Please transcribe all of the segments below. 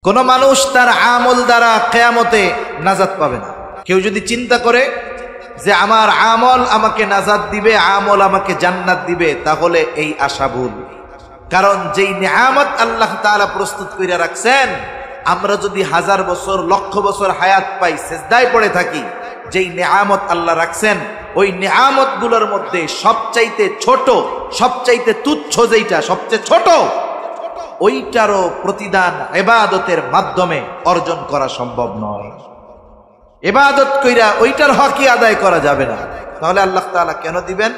কোন মানুষ তার আমল দ্বারা কিয়ামতে নাজাত পাবে না। কেউ যদি চিন্তা করে যে আমার আমল আমাকে নাজাত দিবে, আমল আমাকে জান্নাত দিবে, তাহলে এই আশা ভুল। কারণ যেই নিয়ামত আল্লাহ তাআলা প্রস্তুত করে রাখছেন, আমরা যদি 1000 বছর লক্ষ বছর হায়াত পাই, সিজদায় পড়ে থাকি, যেই নিয়ামত আল্লাহ রাখছেন, ওই নিয়ামত গুলোর মধ্যে সবচাইতে ছোট, সবচাইতে তুচ্ছ যেইটা সবচেয়ে ছোট, ওইটারও প্রতিদান ইবাদতের মাধ্যমে অর্জন করা সম্ভব নয়। ইবাদত কইরা ওইটার হকই আদায় করা যাবে না। তাহলে আল্লাহ তাআলা কেন দিবেন?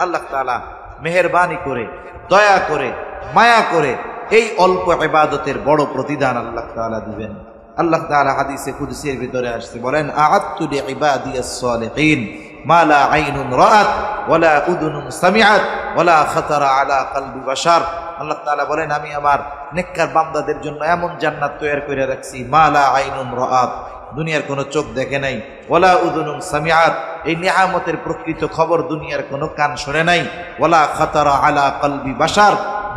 আল্লাহ তাআলা মেহেরবানি করে, দয়া করে, মায়া করে এই অল্প ইবাদতের বড় প্রতিদান আল্লাহ তাআলা দিবেন। আল্লাহ তাআলা হাদিসে কুদসির ভিতরে আসছে, বলেন আ'আদতু লিইবাদিয়াস সালিহিন মা লা আইনুন রাআত ওয়ালা উযুনুন সামিআত ওয়ালা খাতারা আলা কলবি বাশার। আল্লাহ তাআলা বলেন, আমি আমার নেককার বান্দাদের জন্য এমন জান্নাত তৈরি করে রাখছি, মা লা আইনুন রাআত, দুনিয়ার কোনো চোখ দেখে নাই, ওয়ালা উযুনুন সামিআত, এই নিয়ামতের প্রকৃত খবর দুনিয়ার কোনো কান শুনে নাই, ওয়ালা খাতারা আলা কলবি বাশার,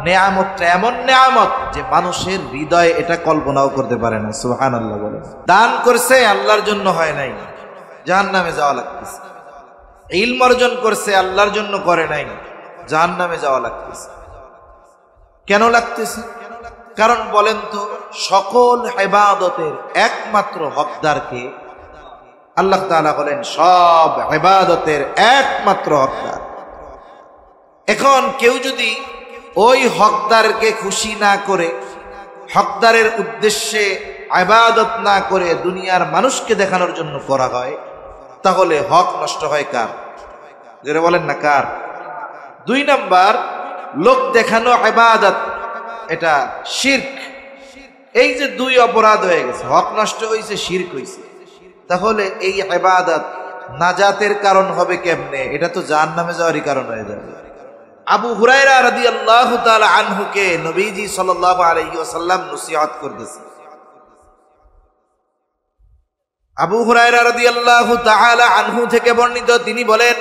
নিয়ামতটা এমন নিয়ামত যে মানুষের হৃদয়ে এটা কল্পনাও করতে পারে না। সুবহানাল্লাহ বলেন। দান করছে আল্লাহর জন্য হয় নাই, জাহান্নামে যাওয়া লাগতেছে। ইলম অর্জন করছে আল্লাহর জন্য করে নাই, জাহান্নামে যাওয়া লাগতেছে। কেন লাগতেছে? কারণ বলেন তো, সকল ইবাদতের একমাত্র হকদারকে? আল্লাহ তাআলা বলেন সব ইবাদতের একমাত্র হকদার। এখন কেউ যদি ওই হকদারকে খুশি না করে, হকদারের উদ্দেশ্যে ইবাদত না করে দুনিয়ার মানুষকে দেখানোর জন্য করা হয়, তাহলে হক নষ্ট হয় কার? যারা বলেন না কার? 2 নাম্বার, লোক দেখানো ইবাদত, এটা শিরক। এই যে 2 অপরাধ হয়ে গেছে, হক নষ্ট হয়েছে, শিরক হয়েছে, তাহলে এই ইবাদত নাজাতের কারণ হবে কেমনে? এটা তো জাহান্নামে যাওয়ারই কারণ হয়ে যাবে। আবু হুরায়রা রাদিয়াল্লাহু তাআলা আনহুকে নবীজি সাল্লাল্লাহু আলাইহি ওয়াসাল্লাম নসিহত করতেছে। আবু হুরায়রা রাদিয়াল্লাহু তাআলা আনহু থেকে বর্ণিত, তিনি বলেন,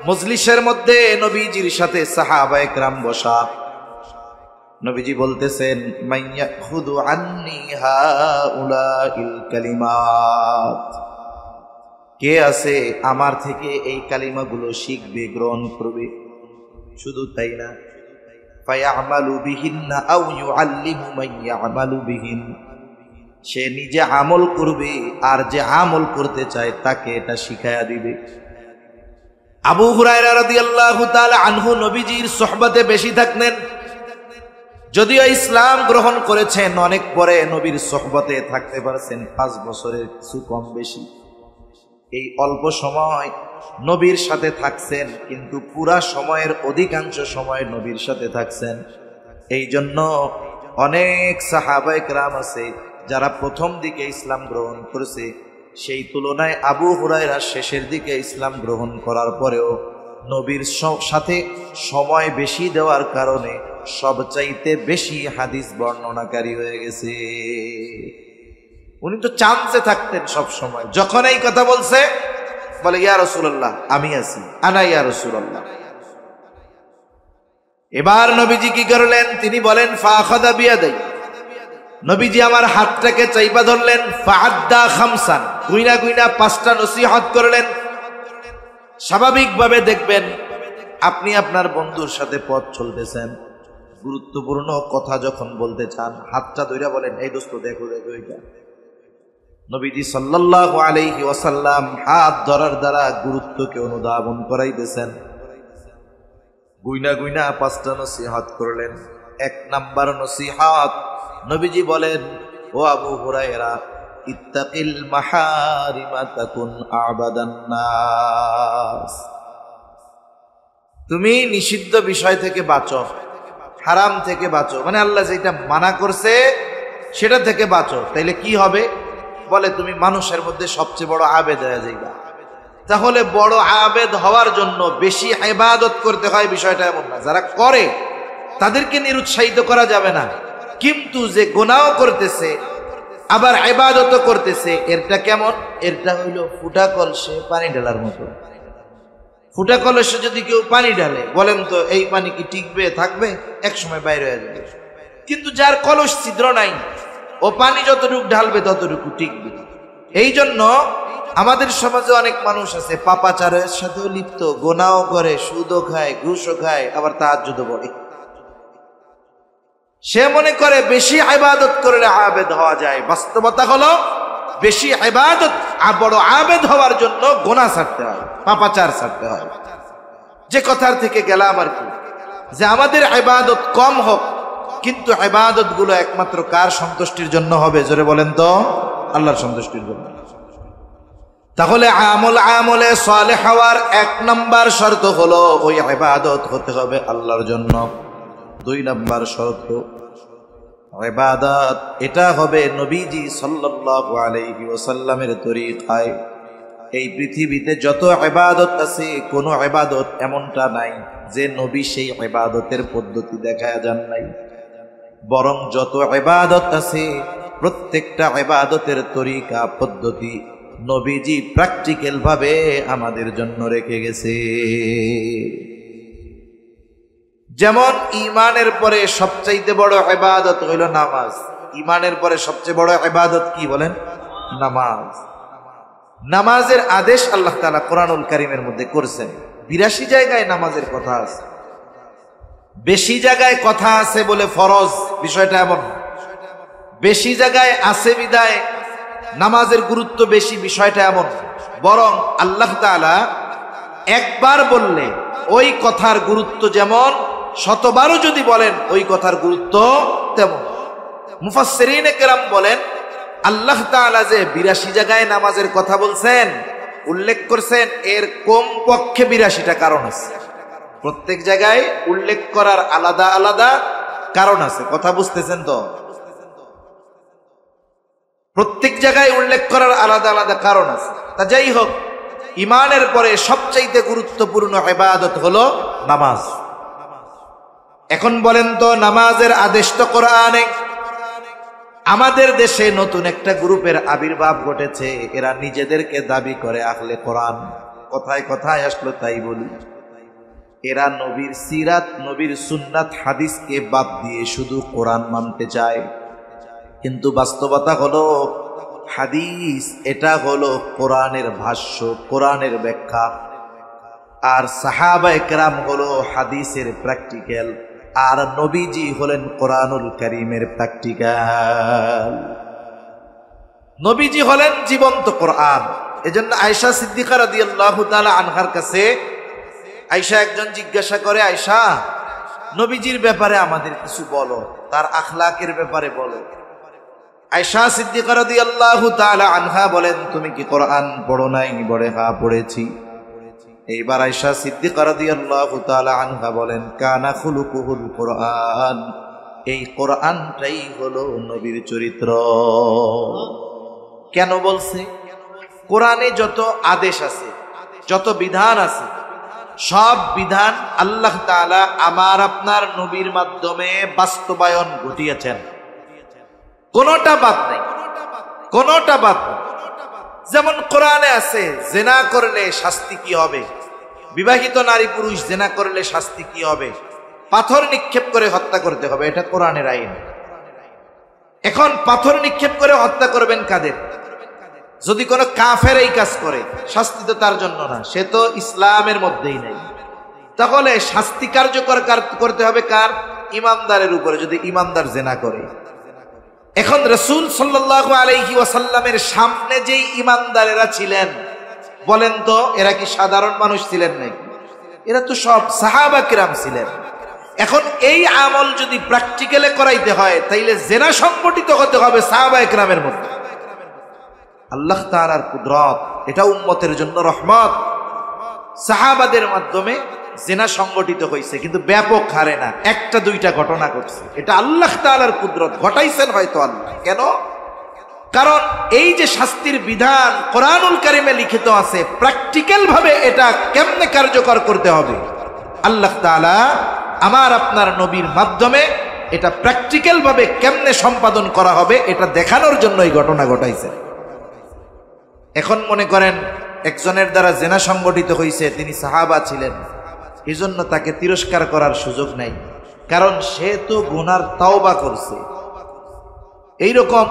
মজলিসের মধ্যে নবীজির সাথে সাহাবায়ে কেরাম বসা। নবীজি বলতেছেন, মাইয়াখুযু আন্নী হাউলাইল কালিমাত, কে আছে আমার থেকে এই কালিমাগুলো শিখবে, গ্রহণ করবে? শুধু তাই না, ফায়ামালু বিহিন্না আও ইউআল্লিমু মান ইয়ামালু বিহিন, সে নিজে আমল করবে আর যে আমল করতে চায় তাকে এটা শিখায়া দিবে। আবু হুরায়রা রাদিয়াল্লাহু তাআলা আনহু নবীজির সোহবতে বেশি থাকতেন। যদিও ইসলাম গ্রহণ করেছেন অনেক পরে, নবীর সোহবতে থাকতে পারছেন 5 বছরের কিছু কম বেশি। এই অল্প সময় নবীর সাথে থাকছেন, কিন্তু পুরা সময়ের অধিকাংশ সময় নবীর সাথে থাকছেন। এই জন্য অনেক সাহাবায়ে কেরাম আছে যারা প্রথম দিকে ইসলাম গ্রহণ করেছে, সেই তুলনায় আবু হুরায়রা শেষের দিকে ইসলাম গ্রহণ করার পরেও নবীর সাথে সময় বেশি দেওয়ার কারণে সবচাইতে বেশি হাদিস বর্ণনাকারী হয়ে গেছে। উনি তো চান্সে থাকতেন সব সময়, যখন এই কথা বলছে বলে, ইয়া রাসূলুল্লাহ, আমি আছি, আনা ইয়া রাসূলুল্লাহ। এবার নবীজি কি করলেন? তিনি বলেন, ফাআখাযা বিয়াদাই, নবীজি আমার হাতটাকে চাইপা ধরলেন, ফাআদ্দা খামসান, গুইনা গুইনা 5টা নসিহত করলেন। স্বাভাবিকভাবে দেখবেন, আপনি আপনার বন্ধুর সাথে পথ চলতেছেন, গুরুত্বপূর্ণ কথা যখন বলতে চান, হাতটা ধইরা বলেন, এই দোস্ত দেখো দেখো এটা। নবীজি সাল্লাল্লাহু আলাইহি ওয়াসাল্লাম হাত ধরার দ্বারা গুরুত্বকে অনুধাবন করাইতেছেন। গুইনা গুইনা 5টা নসিহত করলেন। 1 নাম্বার নসিহত, নবীজি বলেন, ও আবু হুরায়রা, ইত্তাকিল মাহারিমা তাকুন আবাদান নাস, তুমি নিষিদ্ধ বিষয় থেকে বাঁচো, হারাম থেকে বাঁচো, মানে আল্লাহ যেটা মানা করছে সেটা থেকে বাঁচো। তাইলে কি হবে? বলে, তুমি মানুষের মধ্যে সবচেয়ে বড় আবেদ হয়ে যাইবা। তাহলে বড় আবেদ হওয়ার জন্য বেশি ইবাদত করতে হয়, বিষয়টা এমন না। যারা করে তাদেরকে নিরুৎসাহিত করা যাবে না, কিন্তু যে গুনাহ করতেছে আবার ইবাদতও করতেছে, এরটা কেমন? এরটা হইল ফুটা কলসে পানি ঢালার মতো। ফুটা কলসে যদি কেউ পানি ঢালে, বলেন তো এই পানি কি টিকবে, থাকবে? এক সময় বাইরে হয়ে যাবে। কিন্তু যার কলস ছিদ্র নাই, ও পানি যতটুকু ঢালবে ততটুকু টিকবে। এই জন্য আমাদের সমাজে অনেক মানুষ আছে পাপাচারের সাথেও লিপ্ত, গোনাও করে, সুদও খায়, ঘুষও খায়, আবার তাহাজ্জুদও পড়ে। সে মনে করে বেশি ইবাদত করলে আবেদ হওয়া যায়। বাস্তবতা হলো বেশি ইবাদত বড় আবেদ হওয়ার জন্য গোনা ছাড়তে হয়, পাপাচার ছাড়তে হয়। যে কথার থেকে গেলাম আর কি, যে আমাদের ইবাদত কম হোক, কিন্তু ইবাদত গুলো একমাত্র কার সন্তুষ্টির জন্য হবে? জোরে বলেন তো, আল্লাহর সন্তুষ্টির জন্য। তাহলে আমলে সালেহ হওয়ার 1 নাম্বার শর্ত হলো ওই ইবাদত হতে হবে আল্লাহর জন্য। 2 নাম্বার শর্ত, ইবাদত এটা হবে নবীজি সাল্লাল্লাহু আলাইহি ওয়াসাল্লামের তরিকায়। এই পৃথিবীতে যত ইবাদত আছে, কোনো ইবাদত এমনটা নাই যে নবী সেই ইবাদতের পদ্ধতি দেখায়া যান নাই। বরং যত ইবাদত আছে প্রত্যেকটা ইবাদতের তরিকা পদ্ধতি নবীজি প্র্যাকটিক্যাল ভাবে আমাদের জন্য রেখে গেছে। যেমন ঈমানের পরে সবচাইতে বড় ইবাদত হইল নামাজ। ঈমানের পরে সবচেয়ে বড় ইবাদত কি বলেন? নামাজ। নামাজের আদেশ আল্লাহ তাআলা কোরআনুল কারীমের মধ্যে করেছেন। 82 জায়গায় নামাজের কথা আছে। বেশি জায়গায় কথা আছে বলে ফরজ, বিষয়টা এমন। বেশি জায়গায় আছে বিদায় নামাজের গুরুত্ব বেশি, বিষয়টা এমন। বরং আল্লাহ তাআলা একবার বললে ওই কথার গুরুত্ব যেমন, 100বারও যদি বলেন ওই কথার গুরুত্ব তেমন। মুফাসসিরিনে কেরাম বলেন আল্লাহ তাআলা যে 82 জায়গায় নামাজের কথা বলছেন, উল্লেখ করছেন, এর কমপক্ষে 82টা কারণ আছে। প্রত্যেক জায়গায় উল্লেখ করার আলাদা আলাদা কারণ আছে। কথা বুঝতেছেন তো? প্রত্যেক জায়গায় উল্লেখ করার আলাদা আলাদা কারণ আছে। তা যাই হোক, ঈমানের পরে সবচাইতে গুরুত্বপূর্ণ ইবাদত হলো নামাজ। এখন বলেন তো, নামাজের আদেশ তো কোরআনে। আমাদের দেশে নতুন একটা গ্রুপের আবির্ভাব ঘটেছে। এরা নিজেদেরকে দাবি করে আহলে কোরআন। কথায় কথায় আসলো তাই বলি, এরা নবীর সিরাত, নবীর সুন্নাত, হাদিসকে বাদ দিয়ে শুধু কোরআন মানতে চায়। কিন্তু বাস্তবতা হলো হাদিস এটা হলো কোরআনের ভাষ্য, কোরআনের ব্যাখ্যা। আর সাহাবায়ে কেরাম হলো হাদিসের প্র্যাকটিক্যাল, আর নবীজি হলেন কোরআনুল কারীমের প্র্যাকটিক্যাল। নবীজি হলেন জীবন্ত কোরআন। এজন্য আয়েশা সিদ্দিকা রাদিয়াল্লাহু তাআলা আনহার কাছে আয়েশা একজন জিজ্ঞাসা করে, আয়েশা, নবীজির ব্যাপারে আমাদের কিছু বলো, তার আখলাকের ব্যাপারে বলো। আয়েশা সিদ্দিকা রাদিয়াল্লাহু তাআলা আনহা বলেন, তুমি কি কোরআন পড়ো নাই? বলে, হ্যাঁ পড়েছি। এইবার আয়েশা সিদ্দিকা রাদিয়াল্লাহু তাআলা আনহা বলেন, কানা খুলুকুহুল কোরআন, এই কোরআনটাই হলো নবীর চরিত্র। কেন বলছে? কোরআনে যত আদেশ আছে, যত বিধান আছে, সব বিধান আল্লাহ তাআলা আমার আপনার নবীর মাধ্যমে বাস্তবায়ন ঘটিয়েছেন। কোনটা বাদ নাই, কোনটা বাদ নাই। যেমন কোরআনে আছে জিনা করলে শাস্তি কি হবে, বিবাহিত নারী পুরুষ জিনা করলে শাস্তি কি হবে, পাথর নিক্ষেপ করে হত্যা করতে হবে, এটা কোরআনের আইন। এখন পাথর নিক্ষেপ করে হত্যা করবেন কাদের? যদি কোনো কাফের এই কাজ করে, শাস্তি তো তার জন্য না, সে তো ইসলামের মধ্যেই নেই। তাহলে শাস্তি কার্যকর করতে হবে কার? ইমানদারের উপরে, যদি ইমানদার জিনা করে। এখন রাসূল সাল্লাল্লাহু আলাইহি ওয়াসাল্লামের সামনে যেই ইমানদারেরা ছিলেন, বলেন তো এরা কি সাধারণ মানুষ ছিলেন নাকি? এরা তো সব সাহাবা কিরাম ছিলেন। এখন এই আমল যদি প্র্যাকটিক্যালে করাইতে হয়, তাইলে জিনা সংগঠিত হতে হবে সাহাবা কিরামের মধ্যে। আল্লাহ তাআলার কুদরত, এটা উম্মতের জন্য রহমত। সাহাবাদের মাধ্যমে জিনা সংগঠিত হয়েছে, কিন্তু ব্যাপক হারে না, 1-2টা ঘটনা ঘটছে। এটা আল্লাহ তাআলার কুদরত, ঘটাইছেন হয়তো আল্লাহ। কেন? কারণ এই যে শাস্তির বিধান কোরআনুল কারীমে লিখিত আছে, প্র্যাকটিক্যাল ভাবে এটা কেমনে কার্যকর করতে হবে, আল্লাহ তাআলা আমার আপনার নবীর মাধ্যমে এটা প্র্যাকটিক্যাল ভাবে কেমনে সম্পাদন করা হবে, এটা দেখানোর জন্য এই ঘটনা ঘটাইছে। এখন মনে করেন একজনের দ্বারা জিনা সংগঠিত হয়েছে, তিনি সাহাবা ছিলেন, এই জন্য তাকে তিরস্কার করার সুযোগ নাই, কারণ সে তো গুনার তাওবা করছে। এইরকম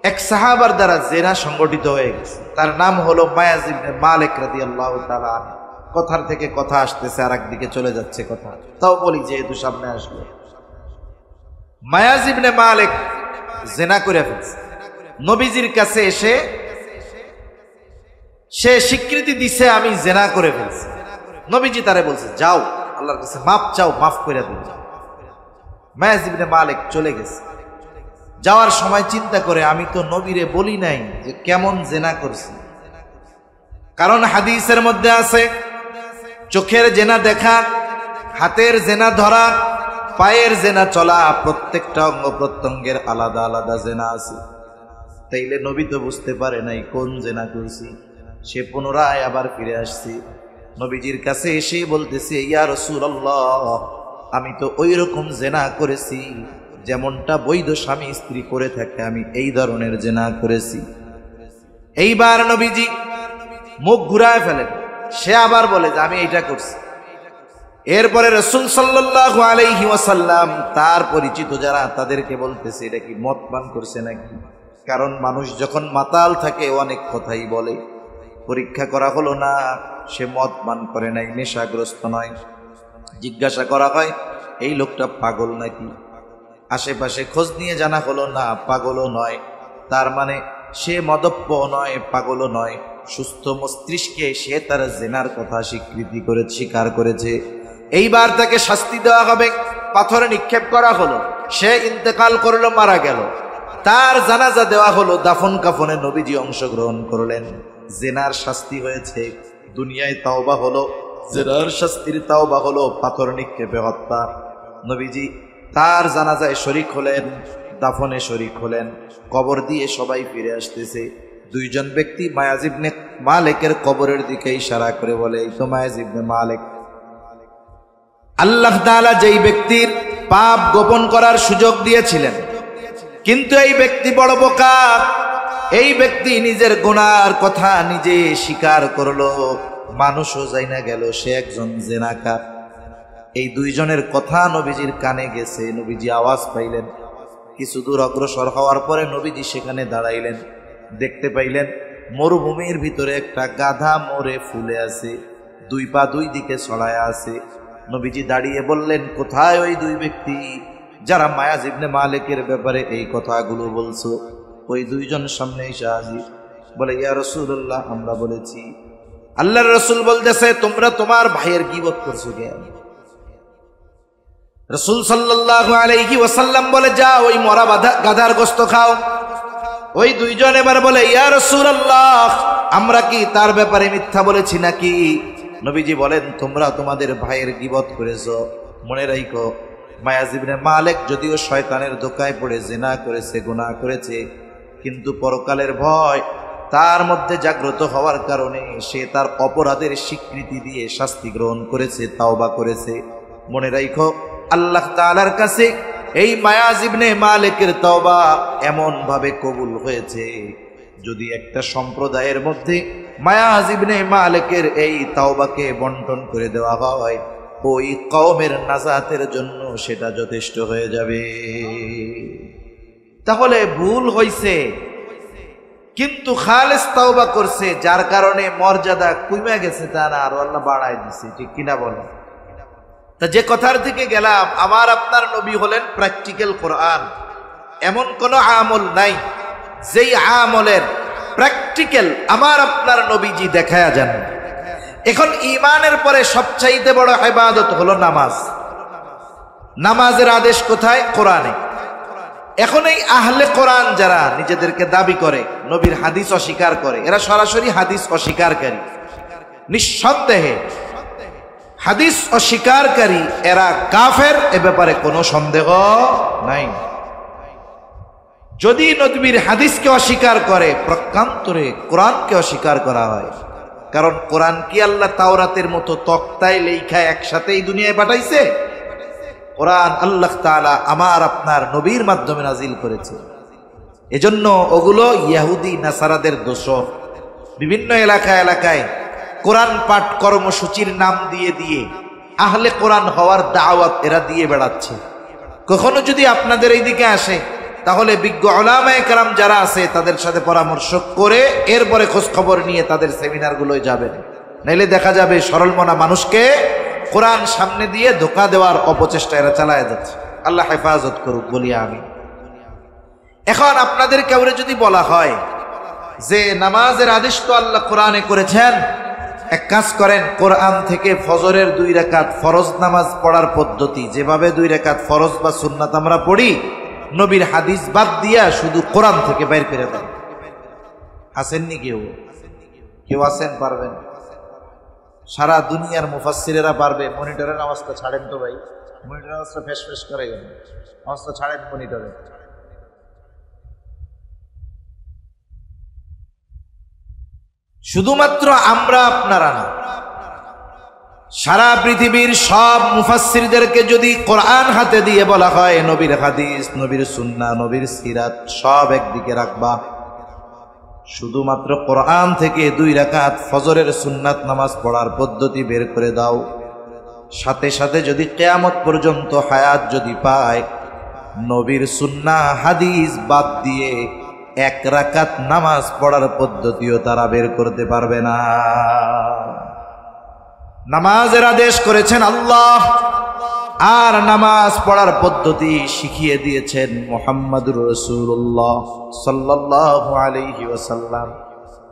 এক সাহাবার দ্বারা জেনা সংগঠিত হয়ে গেছে। তার নাম হলো মায়াজ ইবনে মালিক রাদিয়াল্লাহু তাআলা আনহু। কথার থেকে কথা আসতেছে, আর একদিকে চলে যাচ্ছে কথা, তাও বলি যেহেতু সামনে আসলো। মায়াজ ইবনে মালিক জেনা করে ফেলছে। নবীজির কাছে এসে সে স্বীকৃতি দিছে আমি জেনা করে ফেলছি। নবীজি তারে বলছে যাও আল্লাহর কাছে মাফ চাও, মাফ করে দিন। মায়াজ ইবনে মালিক চলে গেছে। যাওয়ার সময় চিন্তা করে আমি তো নবীরে বলি নাই যে কেমন জেনা করছি, কারণ হাদিসের মধ্যে আছে চোখের জেনা দেখা, হাতের জেনা ধরা, পায়ের জেনা চলা, প্রত্যেকটা অঙ্গ প্রত্যঙ্গের আলাদা আলাদা জেনা আছে। তাইলে নবী তো বুঝতে পারে নাই কোন জেনা করছি। সে পুনরায় আবার ফিরে আসছে, নবীজির কাছে এসে বলতেছে ইয়া রাসূলুল্লাহ, আমি তো ওই রকম জেনা করেছি যেমনটা বৈধ স্বামী স্ত্রী করে থাকে, আমি এই ধরনের জেনা করেছি। এইবার নবীজি মুখ ঘুরায় ফেলেন, সে আবার বলে যে আমি এইটা করছি। এরপরে রাসূল সাল্লাল্লাহু আলাইহি ওয়াসাল্লাম তার পরিচিত যারা তাদেরকে বলতেছে এটা কি মদ পান করছে নাকি, কারণ মানুষ যখন মাতাল থাকে অনেক কথাই বলে। পরীক্ষা করা হলো না, সে মদ পান করে নাই, নেশাগ্রস্ত নয়। জিজ্ঞাসা করা হয় এই লোকটা পাগল নাকি, আশেপাশে খোঁজ নিয়ে জানা হলো না, পাগলও নয়। তার মানে সে মদপ্য নয়, পাগলও নয়, সুস্থ মস্তিষ্কে সে তার জেনার কথা স্বীকার করেছে। এইবার তাকে শাস্তি দেওয়া হবে, পাথরে নিক্ষেপ করা হলো, সে ইন্তেকাল করলো, মারা গেল। তার জানাজা দেওয়া হলো, দাফন কাফনে নবীজি অংশগ্রহণ করলেন। জেনার শাস্তি হয়েছে, দুনিয়ায় তাওবা হলো, জেনার শাস্তির তাওবা হলো পাথর নিক্ষেপে হত্যা। নবীজি তার জানাজায় শরীক হলেন, দাফনে শরীক হলেন, কবর দিয়ে সবাই ফিরে আসতেছে। দুইজন ব্যক্তি মায়াজ ইবনে মালিকের কবরের দিকে ইশারা করে বলে এই তো মায়াজ ইবনে মালিক। আল্লাহ তাআলা যেই ব্যক্তির পাপ গোপন করার সুযোগ দিয়েছিলেন, কিন্তু এই ব্যক্তি বড় বোকা। এই ব্যক্তি নিজের গুনার কথা নিজে স্বীকার করলো, মানুষও যাই না গেল সে একজন জেনাকার। এই দুইজনের কথা নবীজির কানে গেছে, নবীজি আওয়াজ পাইলেন। কিছু দূর অগ্রসর হওয়ার পরে নবীজি সেখানে দাঁড়াইলেন, দেখতে পাইলেন মরুভূমির ভিতরে একটা গাধা মরে ফুলে আছে, দুই পা দুই দিকে ছড়ায় আছে। নবীজি দাঁড়িয়ে বললেন কোথায় ওই দুই ব্যক্তি যারা মায়াজ ইবনে মালিকের ব্যাপারে এই কথাগুলো বলছো? ওই দুইজন সামনে এসে হাজির, বলে ইয়া রাসূলুল্লাহ আমরা বলেছি। আল্লাহর রাসূল বলতেছে তোমরা তোমার ভাইয়ের গীবত করছো কেন? রাসূল সাল্লাল্লাহু আলাইহি ওয়াসাল্লাম বলে যা ওই মরা গাধার গোশত খাও। ওই দুইজন এবার বলে ইয়া রাসূলুল্লাহ আমরা কি তার ব্যাপারে মিথ্যা বলেছি নাকি? নবীজি বলেন তোমরা তোমাদের ভাইয়ের গীবত করেছো। মনে রাখো মায়াজ ইবনে মালিক যদিও শয়তানের ধোঁকায় পড়ে জিনা করেছে, গুনাহ করেছে, কিন্তু পরকালের ভয় তার মধ্যে জাগ্রত হওয়ার কারণে সে তার অপরাধের স্বীকৃতি দিয়ে শাস্তি গ্রহণ করেছে, তাওবা করেছে। মনে রাখো আল্লাহ তাআলার কাছে এই মায়াজ ইবনে মালিকের তাওবা এমন ভাবে কবুল হয়েছে, যদি একটা সম্প্রদায়ের মধ্যে মায়াজ ইবনে মালিকের এই তাওবাকে বন্টন করে দেওয়া হয়, ওই কওমের নাজাতের জন্য সেটা যথেষ্ট হয়ে যাবে। তাহলে ভুল হইছে কিন্তু খালেস তাওবা করছে, যার কারণে মর্যাদা কমে গেছে তা না, আর আল্লাহ বাড়ায় দিছে। ঠিক কিনা বলেন? তা যে কথার থেকে গেলাম, আমার আপনার নবী হলেন প্র্যাকটিক্যাল কোরআন। এমন কোন আমল নাই যেই আমলের প্র্যাকটিক্যাল আমার আপনার নবীজি দেখায়া যান। এখন ঈমানের পরে সবচাইতে বড় ইবাদত হলো নামাজ। নামাজের আদেশ কোথায়? কোরআনে। এখন এই আহলে কোরআন যারা নিজেদেরকে দাবি করে নবীর হাদিস অস্বীকার করে, এরা সরাসরি হাদিস অস্বীকারী। নিঃসন্দেহে হাদিস অস্বীকারী এরা কাফের, এ ব্যাপারে কোনো সন্দেহ নাই। যদি নবীর হাদিসকে অস্বীকার করে, প্রকান্তরে কোরআনকে অস্বীকার করা হয়। কারণ কোরআন কি আল্লাহ তাওরাতের মতো তক্তায় লেখা একসাথে এই দুনিয়ায় পাঠাইছে? কোরআন আল্লাহ তাআলা আমার আপনার নবীর মাধ্যমে নাজিল করেছে। এজন্য ওগুলো ইহুদি নাসারাদের দোষর। বিভিন্ন এলাকায় কোরআন পাঠ কর্মসূচির নাম দিয়ে দিয়ে আহলে কোরআন হওয়ার দাওয়াত এরা দিয়ে বেড়াচ্ছে। কখনো যদি আপনাদের এইদিকে আসে তাহলে বিজ্ঞ উলামায়ে কেরাম যারা আছে তাদের সাথে পরামর্শ করে এরপরে খোঁজ খবর নিয়ে তাদের সেমিনারগুলোয় যাবেন। নাইলে দেখা যাবে সরল মনা মানুষকে কোরআন সামনে দিয়ে ধোঁকা দেওয়ার অপচেষ্টা এরা চালায় যাচ্ছে। আল্লাহ হেফাজত করুক বলি আমি। এখন আপনাদের কাউরে যদি বলা হয় যে নামাজের আদেশ তো আল্লাহ কোরআনে করেছেন, এক কাজ করেন, কোরআন থেকে ফজরের 2 রাকাত ফরজ নামাজ পড়ার পদ্ধতি, যেভাবে 2 রাকাত ফরজ বা সুন্নাত আমরা পড়ি, নবীর হাদিস বাদ দিয়া শুধু কোরআন থেকে বের করে দেন। আসেননি কেউ আছেন? পারবেন? সারা দুনিয়ার মুফাসসিরেরা পারবে। মনিটরের আওয়াজটা ছাড়েন তো ভাই, মনিটরের আওয়াজটা ফেস ফেস করে গেল, আওয়াজটা ছাড়েন মনিটরে। শুধুমাত্র আমরা আপনারা না, সারা পৃথিবীর সব মুফাসসিরদেরকে যদি কোরআন হাতে দিয়ে বলা হয় নবীর হাদিস, নবীর সুন্নাহ, নবীর সিরাত সব একদিকে রাখবা, শুধুমাত্র কোরআন থেকে 2 রাকাত ফজরের সুন্নাত নামাজ পড়ার পদ্ধতি বের করে দাও, সাথে সাথে যদি কিয়ামত পর্যন্ত হায়াত যদি পায়, নবীর সুন্নাহ হাদিস বাদ দিয়ে 1 রাকাত নামাজ পড়ার পদ্ধতিও তারা বের করতে পারবে না। নামাজের আদেশ করেছেন আল্লাহ, আর নামাজ পড়ার পদ্ধতি শিখিয়ে দিয়েছেন মুহাম্মদুর রাসূলুল্লাহ সাল্লাল্লাহু আলাইহি ওয়াসাল্লাম।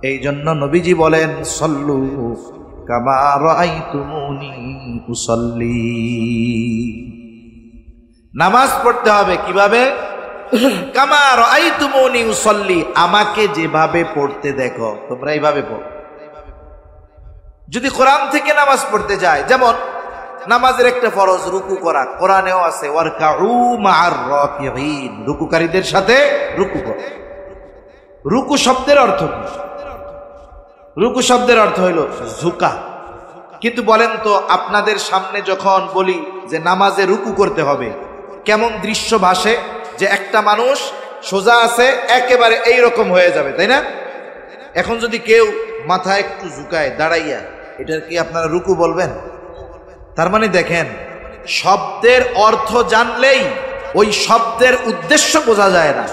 এই জন্য নবীজি বলেন, সল্লু কামা রাআইতুমুনি উসাল্লি। নামাজ পড়তে হবে কিভাবে? কামা রাআইতুমুনি উসাল্লি, আমাকে যেভাবে পড়তে দেখো তোমরা এইভাবে পড়ো। যদি কোরআন থেকে নামাজ পড়তে যায়, যেমন নামাজের একটা ফরজ রুকু করা, কোরআনেও আছে ওয়ারকাউ মা'আর রাকিঈন, রুকুকারীদের সাথে রুকু করো। রুকু শব্দের অর্থ কি? রুকু শব্দের অর্থ হইল ঝুঁকা। কিন্তু বলেন তো, আপনাদের সামনে যখন বলি যে নামাজে রুকু করতে হবে, কেমন দৃশ্য ভাসে যে একটা মানুষ সোজা আছে একেবারে এইরকম হয়ে যাবে, তাই না? এখন যদি কেউ মাথা একটু ঝুঁকায় দাঁড়াইয়া, এটার কি আপনারা রুকু বলবেন? তার মানে দেখেন, শব্দের অর্থ জানলেই ওই শব্দের উদ্দেশ্য বোঝা যায় না।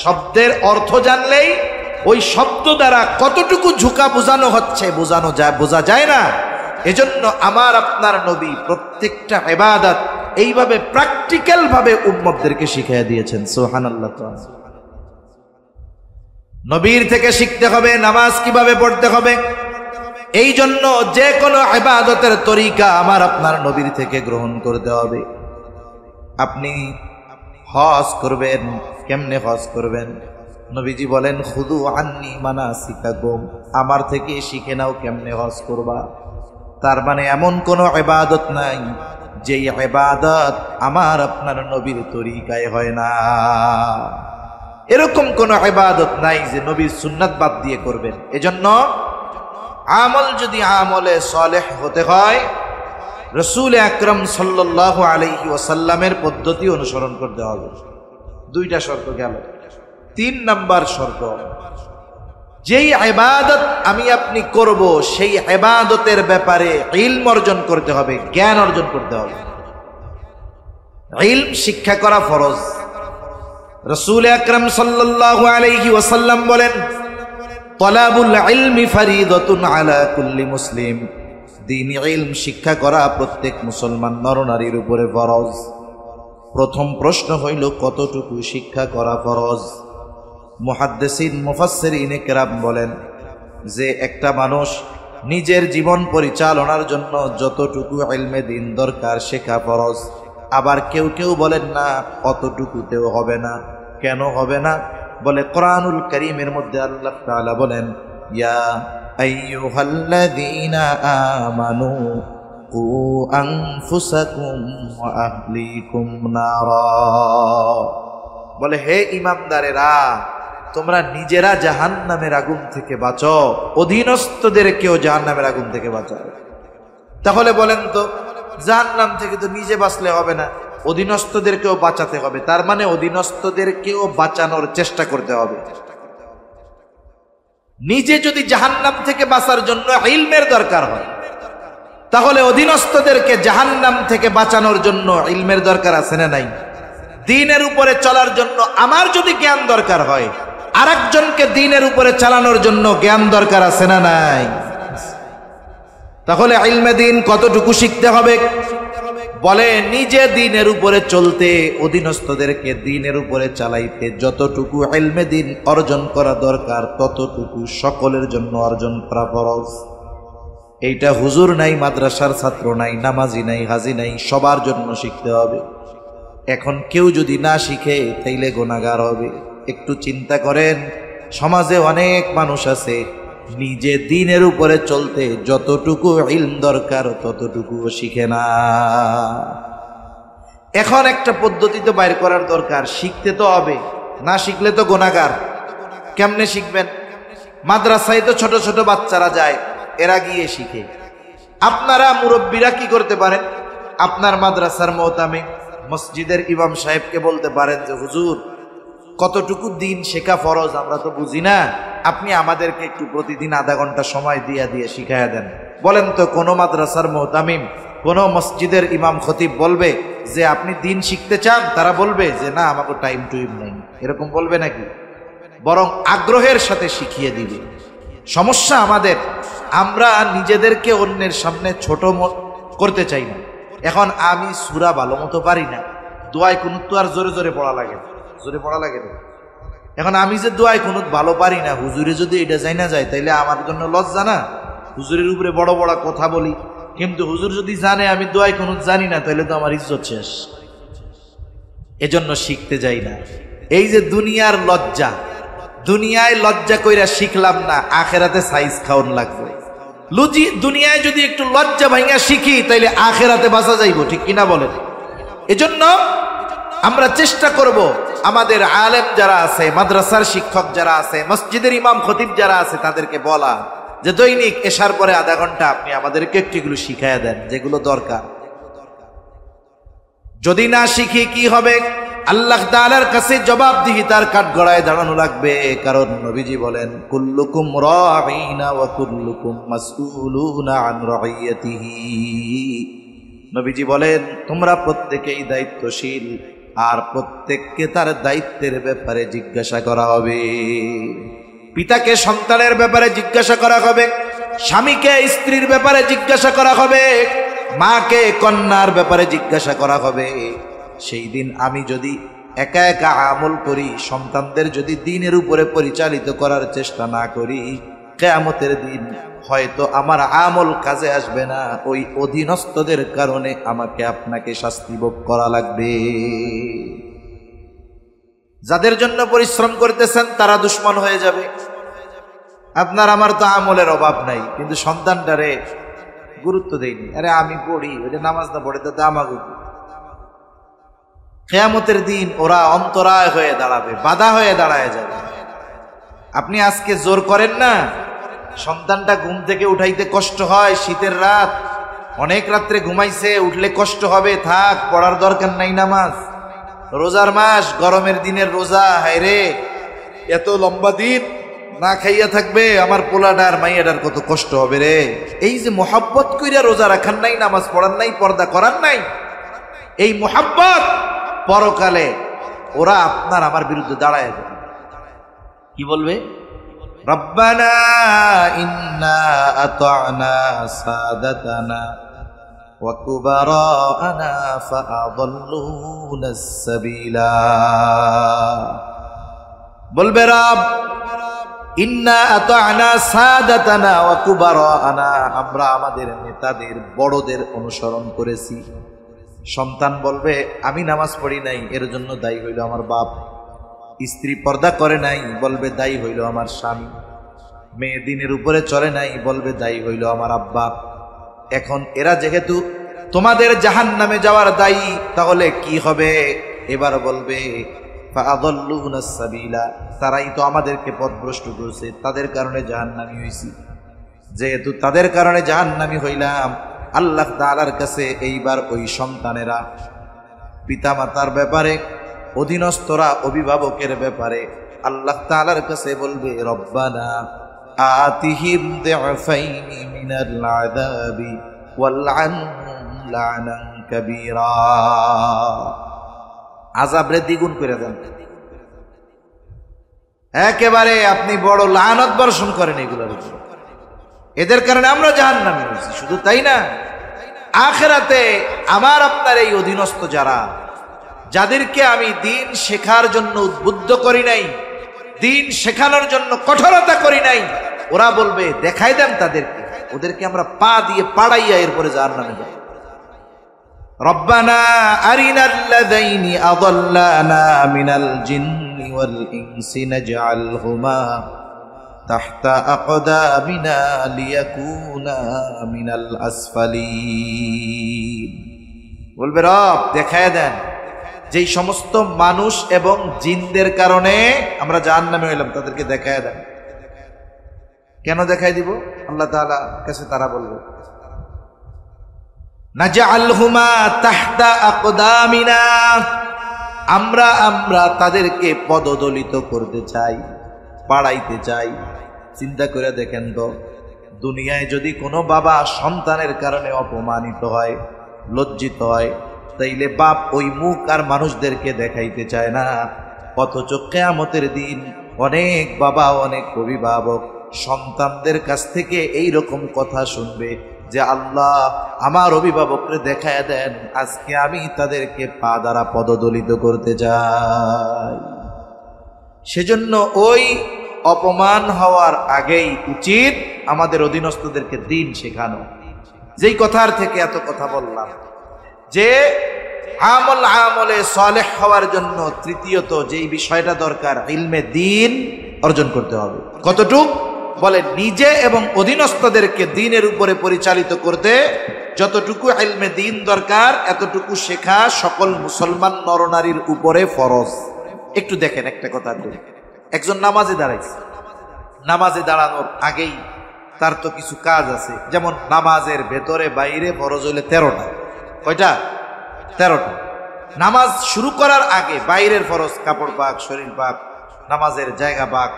শব্দের অর্থ জানলেই ওই শব্দ দ্বারা কতটুকু ঝুঁকা বোঝানো হচ্ছে বোঝা যায় না। এজন্য আমার আপনার নবী প্রত্যেকটা ইবাদত এইভাবে প্র্যাকটিক্যাল ভাবে উম্মতদেরকে শিখিয়ে দিয়েছেন। সুবহানাল্লাহ। নবীর থেকে শিখতে হবে নামাজ কিভাবে পড়তে হবে। এই জন্য যে কোনো ইবাদতের তরিকা আমার আপনার নবীর থেকে গ্রহণ করতে হবে। আপনি হজ করবেন, কেমনে হজ করবেন? নবীজি বলেন, খুদু আন্নি মানাসিকাকুম, আমার থেকে শিখে নাও কেমনে হজ করবা। তার মানে এমন কোনো ইবাদত নাই যে ইবাদত আমার আপনার নবীর তরিকায় হয় না। এরকম কোন ইবাদত নাই যে নবীর সুন্নাত বাদ দিয়ে করবেন। এজন্য আমল যদি আমলে সালেহ হতে হয়, রাসূল আকরাম সাল্লাল্লাহু আলাইহি ওয়াসাল্লামের পদ্ধতি অনুসরণ করতে হবে। 2টা শর্ত গেল। 3 নাম্বার শর্ত, যেই ইবাদত আমি আপনি করব সেই ইবাদতের ব্যাপারে ইলম অর্জন করতে হবে, জ্ঞান অর্জন করতে হবে। ইলম শিক্ষা করা ফরজ। রাসূল আকরাম সাল্লাল্লাহু আলাইহি ওয়াসাল্লাম বলেন, তলাবুল ইলমি ফরিদাতুন আলা কুল্লি মুসলিম, দ্বীনি ইলম শিক্ষা করা প্রত্যেক মুসলমান নরনারীর উপরে ফরজ। প্রথম প্রশ্ন হইল, কতটুকু শিক্ষা করা ফরজ? মুহাদ্দিসিন মুফাসসিরিন কেরাম বলেন যে একটা মানুষ নিজের জীবন পরিচালনার জন্য যতটুকু ইলমে দ্বীন দরকার শেখা ফরজ। আবার কেউ কেউ বলেন না, অতটুকুতেও হবে না। কেন হবে না? বলে কোরআনুল কারীমের মধ্যে আল্লাহ তাআলা বলেন, ইয়া আইয়ুহাল্লাযীনা আমানু কু আনফুসাকুম ওয়া আহলিকুম নারা, বলে হে ঈমানদারেরা, তোমরা নিজেরা জাহান্নামের আগুন থেকে বাঁচো, অধীনস্থদেরকেও জাহান্নামের আগুন থেকে বাঁচাও। তাহলে বলেন তো, জাহান্নাম থেকে তো নিজে বাঁচলে হবে না, অধীনস্থদেরকেও বাঁচাতে হবে। তার মানে অধীনস্থদেরকেও বাঁচানোর চেষ্টা করতে হবে। নিজে যদি জাহান্নাম থেকে বাঁচার জন্য ইলমের দরকার হয়, তাহলে অধীনস্থদেরকে জাহান্নাম থেকে বাঁচানোর জন্য ইলমের দরকার আছে না নাই? দ্বীনের উপরে চলার জন্য আমার যদি জ্ঞান দরকার হয়, আরেকজনকে দ্বীনের উপরে চালানোর জন্য জ্ঞান দরকার আছে না নাই? তাহলে ইলমে দ্বীন কতটুকু শিখতে হবে? বলে নিজে দ্বীনের উপরে চলতে, অধীনস্থদেরকে দ্বীনের উপরে চালাইতে যতটুকু ইলমে দ্বীন অর্জন করা দরকার ততটুকু সকলের জন্য অর্জন করা ফরজ। এইটা হুজুর নাই, মাদ্রাসার ছাত্র নাই, নামাজি নাই, হাজি নাই, সবার জন্য শিখতে হবে। এখন কেউ যদি না শিখে তাইলে গুনাহগার হবে। একটু চিন্তা করেন, সমাজে অনেক মানুষ আছে নিজে দ্বীনের উপরে চলতে যতটুকু ইলম দরকার ততটুকুও শিখে না। এখন একটা পদ্ধতি তো বাইর করার দরকার, শিখতে তো হবে, না শিখলে তো গুনাহগার। কেমনে শিখবেন? মাদ্রাসায় তো ছোট ছোট বাচ্চারা যায়, এরা গিয়ে শিখে। আপনারা মুরব্বীরা কি করতে পারেন? আপনার মাদ্রাসার মোহতামে মসজিদের ইমাম সাহেবকে বলতে পারেন যে হুজুর, কতটুকু দিন শেখা ফরজ আমরা তো বুঝি না, আপনি আমাদেরকে একটু প্রতিদিন আধা ঘন্টা সময় দিয়ে শিখাইয়া দেন। বলেন তো কোন মাদ্রাসার মোহতামিম, কোন মসজিদের ইমাম খতিব বলবে যে আপনি দিন শিখতে চান? তারা বলবে যে না, আমাকে টাইম টুইম নেই, এরকম বলবে নাকি? বরং আগ্রহের সাথে শিখিয়ে দিবে। সমস্যা আমাদের, আমরা নিজেদেরকে অন্যের সামনে ছোট করতে চাই না। এখন আমি সূরা ভালো মতো পারি না, দোয়ায় কুনুত তো আর জোরে জোরে পড়া লাগে, জোরে পড়া লাগে না। এখন আমি যে দোয়ায় কুনুত ভালো পারি না, হুজুরে যদি এটা যাই না যায় তাইলে আমার জন্য লজ্জা না? হুজুরের উপরে বড় বড় কথা বলি, কিন্তু হুজুর যদি জানে আমি দোয়ায় কুনুত জানি না তাইলে তো আমার ইজ্জত শেষ। এজন্য শিখতে যাই না। এই যে দুনিয়ার লজ্জা, দুনিয়ায় লজ্জা কইরা শিখলাম না, আখেরাতে সাইজ খাওন লাগবে। দুনিয়ায় যদি একটু লজ্জা ভাঙা শিখি তাইলে আখেরাতে বাঁচা যাইব, ঠিক কিনা বলেন? এজন্য আমরা চেষ্টা করব আমাদের আলেম যারা আছে, মাদ্রাসার শিক্ষক যারা আছে, মসজিদের ইমাম খতিব যারা আছে, তাদেরকে বলা যে দৈনিক এশার পরে আধা ঘন্টা আপনি আমাদেরকে একটুগুলো শিখাইয়া দেন যেগুলো দরকার। যদি না শিখি কি হবে? আল্লাহ তাআলার কাছে জবাবদিহি তার কাঠগড়ায় দাঁড়ানো লাগবে। কারণ নবীজি বলেন কুল্লুকুম রাঈনা ওয়া কুল্লুকুম মাসউলুনা আন রাইয়াতিহি। নবীজি বলেন তোমরা প্রত্যেকেই দায়িত্বশীল, আর প্রত্যেককে তার দায়িত্বের ব্যাপারে জিজ্ঞাসা করা হবে। পিতাকে সন্তানের ব্যাপারে জিজ্ঞাসা করা হবে, স্বামীকে স্ত্রীর ব্যাপারে জিজ্ঞাসা করা হবে, মাকে কন্যার ব্যাপারে জিজ্ঞাসা করা হবে। সেই দিন আমি যদি একা একা আমল করি, সন্তানদের যদি দ্বীনের উপরে পরিচালিত করার চেষ্টা না করি, কিয়ামতের দিন হয়তো আমার আমল কাজে আসবে না। ওই অধীনস্থদের কারণে আমাকে আপনাকে শাস্তি ভোগ করা লাগবে। যাদের জন্য পরিশ্রম করতেছেন তারা দুশ্মন হয়ে যাবে। আপনার আমার তো আমলের অভাব নাই, কিন্তু সন্তানটারে গুরুত্ব দেয়নি। আরে আমি পড়ি, ওই যে নামাজ না পড়ে তো আমাকে। কিয়ামতের দিন ওরা অন্তরায় হয়ে দাঁড়াবে, বাধা হয়ে দাঁড়ায় যাবে। আপনি আজকে জোর করেন না, সন্তানটা ঘুম থেকে উঠাইতে কষ্ট হয়, শীতের রাত, অনেক রাত্রে ঘুমাইছে, উঠলে কষ্ট হবে, থাক, পড়ার দরকার নাই নামাজ। রোজার মাস, গরমের দিনের রোজা, হায়রে এত লম্বা দিন না খাইয়া থাকবে, আমার পোলাডার মাইয়াডার কত কষ্ট হবে রে। এই যে মোহাব্বত কইরা রোজা রাখার নাই, নামাজ পড়ার নাই, পর্দা করার নাই, এই মোহাব্বত পরকালে ওরা আপনার আমার বিরুদ্ধে দাঁড়ায় যাবে। কি বলবে? রব্বানা ইন্না আতা'না সাদাতানা ওয়া কুবারা'না ফাআদাল্লুনাস সাবিলা। বলবে রব ইন্না আতা'না সাদাতানা ওয়া কুবারা'না, আমরা আমাদের নেতাদের বড়দের অনুসরণ করেছি। সন্তান বলবে আমি নামাজ পড়ি নাই, এর জন্য দায়ী হইল আমার বাপ। স্ত্রী পর্দা করে নাই, বলবে দায়ী হইল আমার স্বামী। মেয়ে দ্বীনের উপরে চলে নাই, বলবে দায়ী হইল আমার আব্বা। এখন এরা যেহেতু তোমাদের জাহান্নামে যাওয়ার দায়ী, তাহলে কি হবে? এবার বলবে ফাআদাল্লুনাস সাবিলা, তারাই তো আমাদেরকে পথভ্রষ্ট করেছে, তাদের কারণে জাহান্নামী হইছি। যেহেতু তাদের কারণে জাহান্নামী হইলাম, আল্লাহ তাআলার কাছে এইবার ওই সন্তানেরা পিতামাতার ব্যাপারে, অধীনস্থরা অভিভাবকের ব্যাপারে আল্লাহ তাআলার কাছে বলবে রব্বানা আতিহিম দি'ফাইনি মিনাল আযাবি ওয়ালআনহুম লা'নান কাবীরা। আযাবরে দ্বিগুণ করে দেন। একেবারে আপনি বড় লানত বর্ষণ করেন এগুলোর উপর। এদের কারণে আমরা জাহান্নামে হয়েছি। শুধু তাই না, আখিরাতে আমার আপনার এই অধীনস্থ যারা, যাদেরকে আমি দিন শেখার জন্য উদ্বুদ্ধ করি নাই, দিন শেখানোর জন্য কঠোরতা করি নাই, ওরা বলবে দেখাই দেন তাদেরকে, ওদেরকে আমরা পা দিয়ে পাড়াইয়া এরপরে জাহান্নামে যাব। রব্বানা আরিনাল্লাযাইনি আযাল্লানা মিনাল জিন্নি ওয়াল ইনসি নাজআলহুমা তাহতা আকদামিনা লিয়াকুনা মিনাল আসফালিন। বলবে রব দেখায় দেন যেই সমস্ত মানুষ এবং জিনদের কারণে আমরা জাহান্নামে হইলাম, তাদেরকে দেখায় দেন। কেন দেখাই দিব? আল্লাহ তাআলা কাছে তারা বলবে নাজআলহুমা তাহতা আকদামিনা, আমরা তাদেরকে পদদলিত করতে চাই, পাড়াইতে চাই। চিন্তা করে দেখেন তো, দুনিয়ায় যদি কোনো বাবা সন্তানের কারণে অপমানিত হয়, লজ্জিত হয়, তাইলে বাপ ওই মুখ আর মানুষদেরকে দেখাইতে চায় না। অথচ কিয়ামতের দিন অনেক বাবা, অনেক অভিভাবক সন্তানদের কাছ থেকে এই রকম কথা শুনবে যে আল্লাহ আমার অভিভাবককে দেখায় দেন, আজকে আমি তাদেরকে পা দ্বারা পদদলিত করতে চাই। সেজন্য ওই অপমান হওয়ার আগেই উচিত আমাদের অধীনস্থদেরকে দিন শেখানো। যেই কথার থেকে এত কথা বললাম যে আমলে সালেহ হওয়ার জন্য তৃতীয়ত যেই বিষয়টা দরকার, ইলমে দিন অর্জন করতে হবে। কতটুক? বলে নিজে এবং অধীনস্থদেরকে দিনের উপরে পরিচালিত করতে যতটুকু ইলমে দিন দরকার, এতটুকু শেখা সকল মুসলমান নরনারীর উপরে ফরজ। একটু দেখেন একটা কথা, একজন নামাজে দাঁড়াইছে, নামাজে দাঁড়ানোর আগেই তার তো কিছু কাজ আছে। যেমন নামাজের ভেতরে বাইরে ফরজ হইলে 13টা। কয়টা? 13টা। নামাজ শুরু করার আগে বাইরের ফরজ, কাপড় পাক, শরীর পাক, নামাজের জায়গা পাক।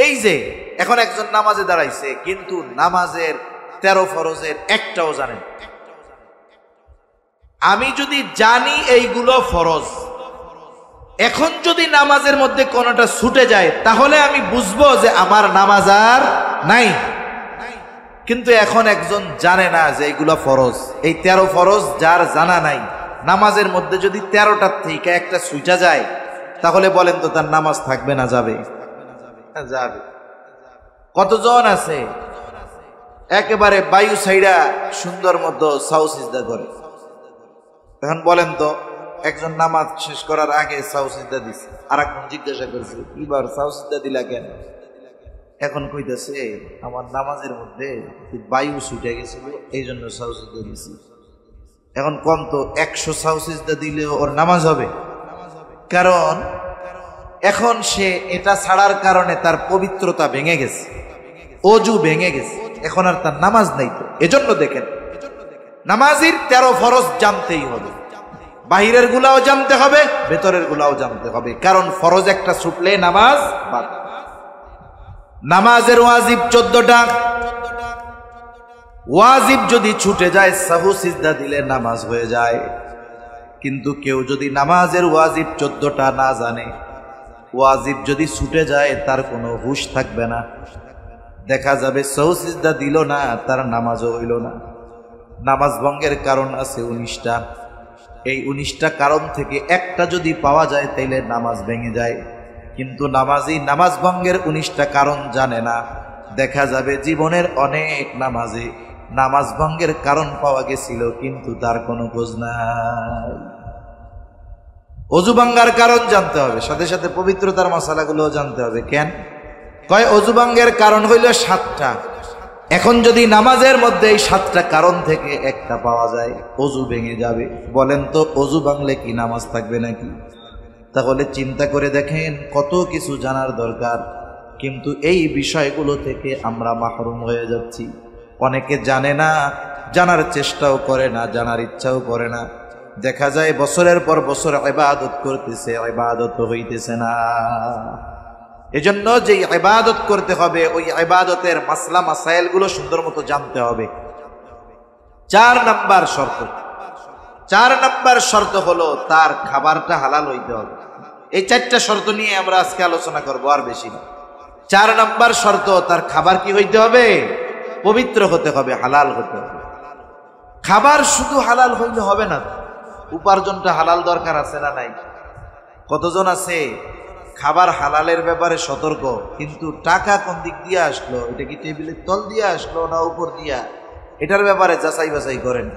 এই যে এখন একজন নামাজে দাঁড়াইছে, কিন্তু নামাজের 13 ফরজের একটাও জানেন। আমি যদি জানি এইগুলো ফরজ, এখন যদি নামাজের মধ্যে কোনোটা ছুটে যায়, তাহলে আমি বুঝবো যে আমার নামাজ আর নাই। কিন্তু এখন একজন জানে না যে এইগুলো ফরজ। এই 13 ফরজ যার জানা নাই, নামাজের মধ্যে যদি 13টার থেকে একটা ছুটে যায়, তাহলে বলেন তো তার নামাজ থাকবে না যাবে? যাবে। কতজন আছে একেবারে বায়ু সাইডা সুন্দর মতো সাউ সিজদা করে? এখন বলেন তো, একজন নামাজ শেষ করার আগে সাউ সিজদা দিছে, আর একজন জিজ্ঞাসা করছে এবার সাউ সিজদা দিলা কেন? এখন কইতেছে আমার নামাজের মধ্যে বায়ু ছুটে গেছিল, এই জন্য সাউ সিজদা দিছি। এখন কম তো 100 সাউ সিজদা দিলেও ওর নামাজ হবে? কারণ এখন সে এটা ছাড়ার কারণে তার পবিত্রতা ভেঙে গেছে, অজু ভেঙে গেছে, এখন আর তার নামাজ নাই। তো এজন্য দেখেন, নামাজের 13 ফরজ জানতেই হবে, বাহিরের গুলাও জানতে হবে, ভেতরের গুলাও জানতে হবে। কারণ ফরজ একটা ছুটলে নামাজ বাদ। নামাজের ওয়াজিব 14টা। ওয়াজিব যদি ছুটে যায়, সাহু সিজদা দিলে নামাজ হয়ে যায়। কিন্তু কেউ যদি নামাজের ওয়াজিব 14টা না জানে, ওয়াজিব যদি ছুটে যায়, তার কোনো হুঁশ থাকবে না। দেখা যাবে সাহু সিজদা দিল না, তার নামাজও হইল না। নামাজ ভঙ্গের কারণ আছে 19টা। এই 19টা কারণ থেকে একটা যদি পাওয়া যায়, তাইলে নামাজ ভেঙে যায়। কিন্তু নামাজি নামাজ ভঙ্গের 19টা কারণ জানে না। দেখা যাবে জীবনের অনেক নামাজে নামাজ ভঙ্গের কারণ পাওয়া গেছিল, কিন্তু তার কোনো খোঁজ নাই। অজু ভাঙ্গার কারণ জানতে হবে, সাথে সাথে পবিত্রতার মশালাগুলো জানতে হবে। কেন কয় অজু ভাঙ্গের কারণ হইল 7টা। এখন যদি নামাজের মধ্যে এই 7টা কারণ থেকে একটা পাওয়া যায়, অজু ভেঙে যাবে। বলেন তো অজু ভাঙলে কি নামাজ থাকবে নাকি? তাহলে চিন্তা করে দেখেন কত কিছু জানার দরকার, কিন্তু এই বিষয়গুলো থেকে আমরা মাহরুম হয়ে যাচ্ছি। অনেকে জানে না, জানার চেষ্টাও করে না, জানার ইচ্ছাও করে না। দেখা যায় বছরের পর বছর ইবাদত করতেছে, ইবাদত হইতেছে না। এজন্য যে ইবাদত করতে হবে, ওই ইবাদতের মাসলা মাসাইলগুলো সুন্দর মতো জানতে হবে। 4 নাম্বার শর্ত, 4 নাম্বার শর্ত হলো তার খাবারটা হালাল হইতে হবে। এই 4টা শর্ত নিয়ে আমরা আজকে আলোচনা করব, আর বেশি না। 4 নাম্বার শর্ত, তার খাবার কি হইতে হবে? পবিত্র হতে হবে, হালাল হতে হবে। খাবার শুধু হালাল হইলে হবে না, উপার্জনটা হালাল দরকার আছে না নাই? কতজন আছে খাবার হালালের ব্যাপারে সতর্ক, কিন্তু টাকা কোন দিক দিয়ে আসলো, এটা কি টেবিলের তল দিয়ে আসলো না উপর দিয়া, এটার ব্যাপারে যাচাই বাছাই করেন।